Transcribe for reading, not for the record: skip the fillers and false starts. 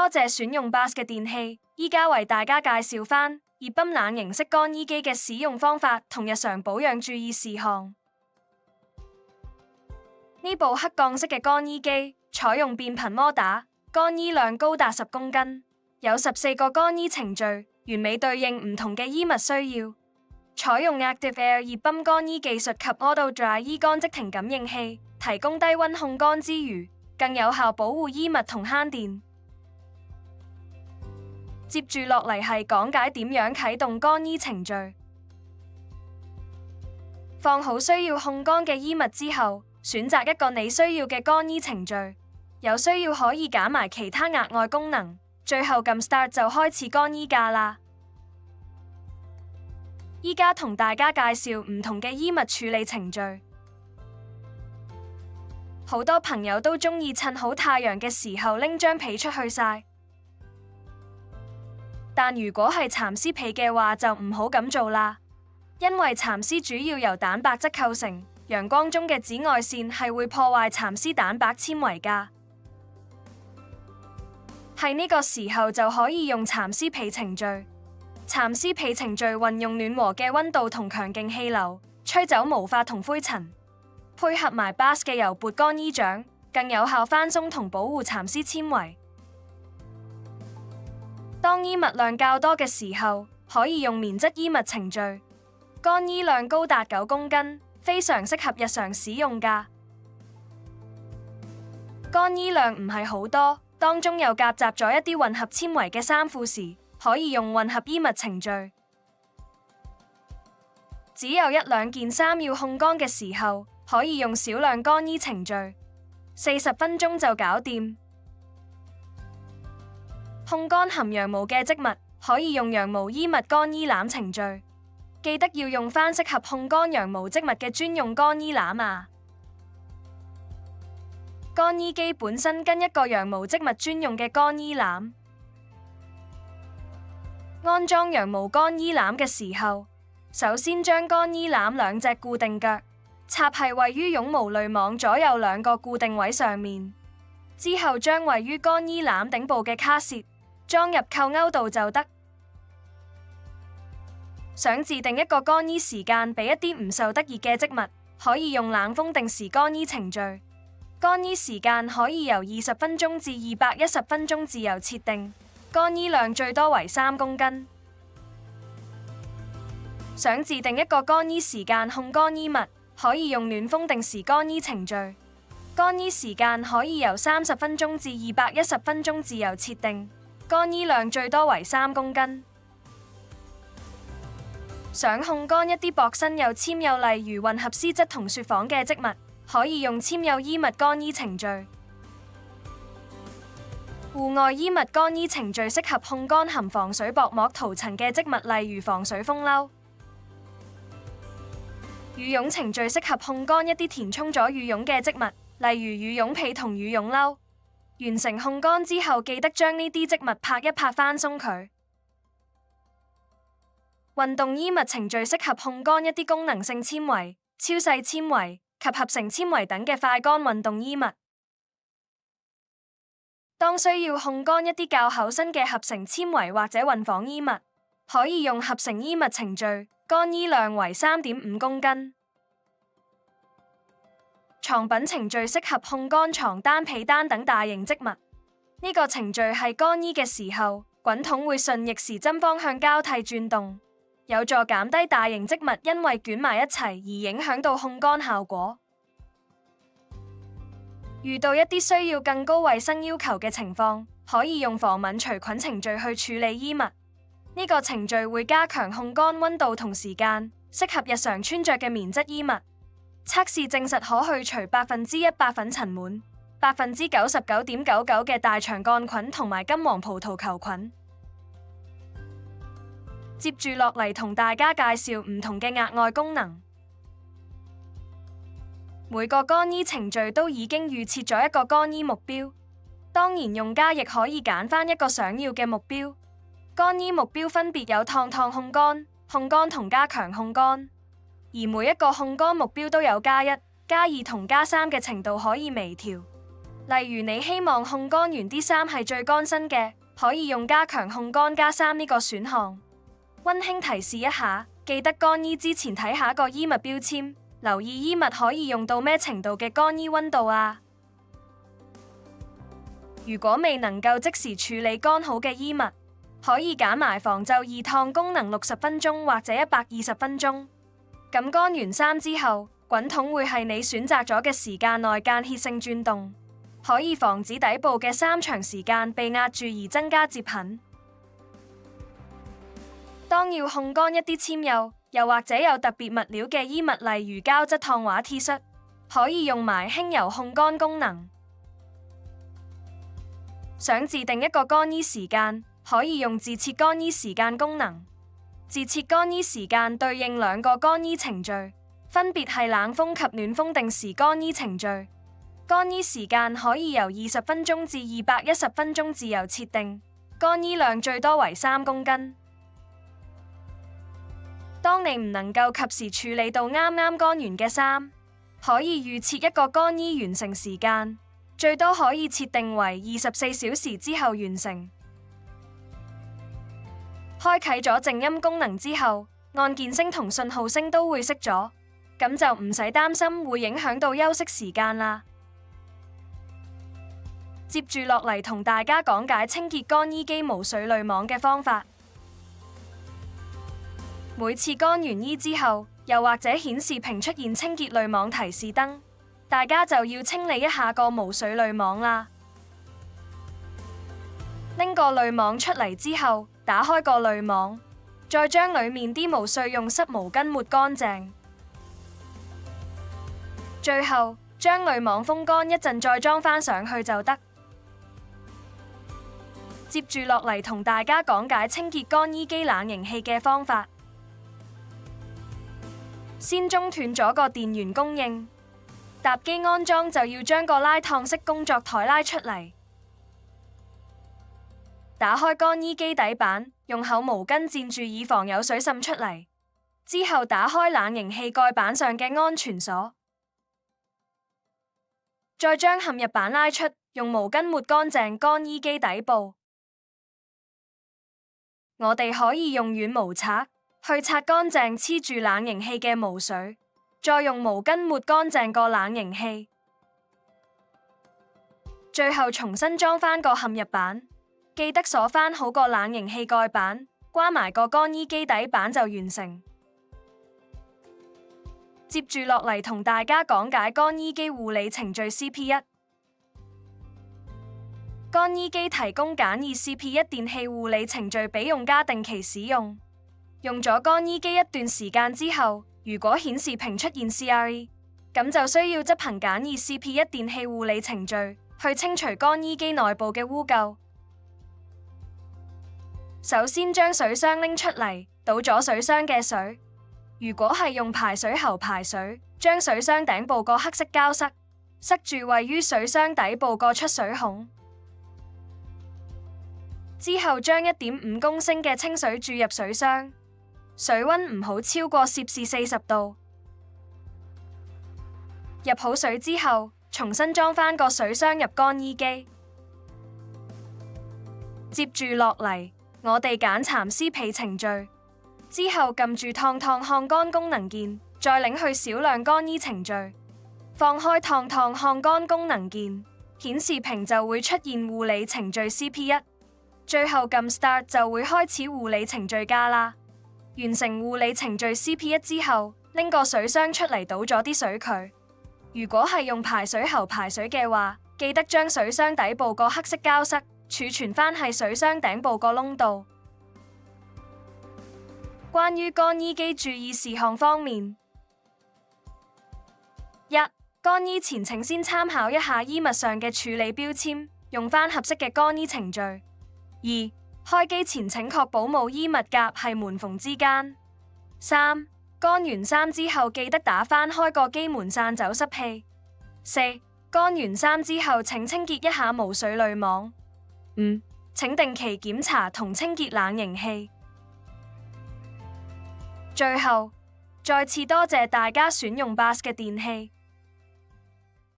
多謝選用 BOSS 嘅電器，依家為大家介紹返熱泵冷凝式乾衣機嘅使用方法同日常保養注意事項。呢部黑鋼式嘅乾衣機採用變頻摩打，乾衣量高達10公斤，有14個乾衣程序，完美對應唔同嘅衣物需要。採用 Active Air 熱泵乾衣技術及 Auto Dry 衣乾即停感應器，提供低溫控乾之餘，更有效保護衣物同慳電。接住落嚟係講解點樣啟動乾衣程序。放好需要控乾嘅衣物之後，選擇一個你需要嘅乾衣程序，有需要可以揀埋其他額外功能。最後撳 Start 就開始乾衣架啦。依家同大家介紹唔同嘅衣物處理程序。好多朋友都鍾意趁好太陽嘅時候拎張被出去曬，但如果係蠶絲被嘅話就唔好咁做啦，因為蠶絲主要由蛋白質構成，陽光中嘅紫外線係會破壞蠶絲蛋白纖維㗎。喺呢個時候就可以用蠶絲被程序。蠶絲被程序運用暖和嘅溫度同強勁氣流，吹走毛髮同灰塵，配合埋 BOSS 嘅油撥乾衣掌，更有效翻鬆同保護蠶絲纖維。當衣物量較多嘅時候，可以用棉質衣物程序，乾衣量高達9公斤，非常適合日常使用㗎。乾衣量唔係好多，當中又夾雜咗一啲混合纖維嘅衫褲時，可以用混合衣物程序。只有1-2件衫要控乾嘅時候，可以用少量乾衣程序，40分鐘就搞掂。控乾含羊毛嘅織物，可以用羊毛衣物乾衣籃程序，記得要用返適合控乾羊毛織物嘅專用乾衣籃啊！乾衣機本身跟一個羊毛織物專用嘅乾衣籃。安裝羊毛乾衣籃嘅時候，首先將乾衣籃兩隻固定腳插喺位於絨毛濾網左右2個固定位上面，之後將位於乾衣籃頂部嘅卡榫裝入扣鈎度就得。想自定一個乾衣時間俾一啲唔受得熱嘅織物，可以用冷風定時乾衣程序。乾衣時間可以由20分鐘至210分鐘自由設定，乾衣量最多為3公斤。想自定一個乾衣時間控乾衣物，可以用暖風定時乾衣程序。乾衣時間可以由30分鐘至210分鐘自由設定，乾衣量最多為3公斤。想控乾一啲薄身又纖幼，例如混合絲質同雪紡嘅織物，可以用纖幼衣物乾衣程序。戶外衣物乾衣程序適合控乾含防水薄膜塗層嘅織物，例如防水風褸。羽絨程序適合控乾一啲填充咗羽絨嘅織物，例如羽絨被同羽絨褸。完成控乾之後，記得將呢啲織物拍一拍翻鬆佢。運動衣物程序適合控乾一啲功能性纖維、超細纖維及合成纖維等嘅快乾運動衣物。當需要控乾一啲較厚身嘅合成纖維或者混紡衣物，可以用合成衣物程序，乾衣量為3.5公斤。床品程序適合控乾床單、被單等大型織物。呢個程序係乾衣嘅時候，滾筒會順逆時針方向交替轉動，有助減低大型織物因為捲埋一齊而影響到控乾效果。遇到一啲需要更高衛生要求嘅情況，可以用防敏除菌程序去處理衣物。呢個程序會加強控乾溫度同時間，適合日常穿着嘅棉質衣物。測試證實可去除1%粉塵蟎、99.99% 嘅大腸桿菌同埋金黃葡萄球菌。接住落嚟同大家介紹唔同嘅額外功能。每個乾衣程序都已經預設咗一個乾衣目標，當然用家亦可以揀返一個想要嘅目標。乾衣目標分別有燙控乾、控乾同加強控乾，而每一個控乾目標都有+1、+2同+3嘅程度可以微調。例如你希望控乾完啲衫係最乾身嘅，可以用加強控乾加衫呢個選項。溫馨提示一下，記得乾衣之前睇下個衣物標籤，留意衣物可以用到咩程度嘅乾衣溫度啊。如果未能夠即時處理乾好嘅衣物，可以揀埋防皺易燙功能60分鐘或者120分鐘。咁乾完衫之後，滾筒會係你選擇咗嘅時間內間歇性轉動，可以防止底部嘅衫長時間被壓住而增加摺痕。當要控乾一啲纖幼又或者有特別物料嘅衣物，例如膠質燙畫 T 恤，可以用埋輕柔控乾功能。想自定一個乾衣時間，可以用自設乾衣時間功能。自設乾衣時間對應兩個乾衣程序，分別係冷風及暖風定時乾衣程序。乾衣時間可以由20分鐘至210分鐘自由設定，乾衣量最多為3公斤。當你唔能夠及時處理到啱啱乾完嘅衫，可以預設一個乾衣完成時間，最多可以設定為24小時之後完成。開啟咗靜音功能之後，按鍵聲同信號聲都會熄咗，咁就唔使擔心會影響到休息時間啦。接住落嚟同大家講解清潔乾衣機無水濾網嘅方法。每次乾完衣之後，又或者顯示屏出現清潔濾網提示燈，大家就要清理一下個無水濾網啦。拎個濾網出嚟之後，打開個濾網，再將裡面啲毛絮用濕毛巾抹乾淨，最後將濾網風乾一陣再裝返上去就得。接住落嚟同大家講解清潔乾衣機冷凝器嘅方法。先中斷咗個電源供應，搭機安裝就要將個拉燙式工作台拉出嚟，打開乾衣機底板，用厚毛巾墊住以防有水滲出嚟。之後打開冷凝器蓋板上嘅安全鎖，再將嵌入板拉出，用毛巾抹乾淨乾衣機底部。我哋可以用軟毛刷去擦乾淨黐住冷凝器嘅毛水，再用毛巾抹乾淨個冷凝器，最後重新裝返個嵌入板，記得鎖返好個冷凝器蓋板，關埋個乾衣機底板就完成。接住落嚟同大家講解乾衣機護理程序 CP1。乾衣機提供簡易 CP1 電器護理程序俾用家定期使用。用咗乾衣機一段時間之後，如果顯示屏出現 CRE， 咁就需要執行簡易 CP1 電器護理程序，去清除乾衣機內部嘅污垢。首先將水箱拎出嚟，倒咗水箱嘅水。如果係用排水喉排水，將水箱頂部個黑色膠塞住位於水箱底部個出水孔。之後將1.5公升嘅清水注入水箱。水溫唔好超過攝氏40度。入好水之後，重新裝返個水箱入乾衣機。接住落嚟，我哋揀蠶絲皮程序，之後撳住燙烘乾功能鍵，再擰去少量乾衣程序，放開燙烘乾功能鍵，顯示屏就會出現護理程序 CP1， 最後撳 Start 就會開始護理程序加啦。完成護理程序 CP1 之後，拎個水箱出嚟倒咗啲水佢。如果係用排水喉排水嘅話，記得將水箱底部個黑色膠塞儲存返喺水箱頂部個窿度。關於乾衣機注意事項方面：1. 乾衣前請先參考一下衣物上嘅處理標籤，用返合適嘅乾衣程序。2. 開機前請確保冇衣物夾喺門縫之間。3. 乾完衫之後記得打翻開個機門散走濕氣。4. 乾完衫之後請清潔一下無水濾網。5. 請定期檢查同清潔冷凝器。最後，再次多謝大家選用 BOSS 嘅電器。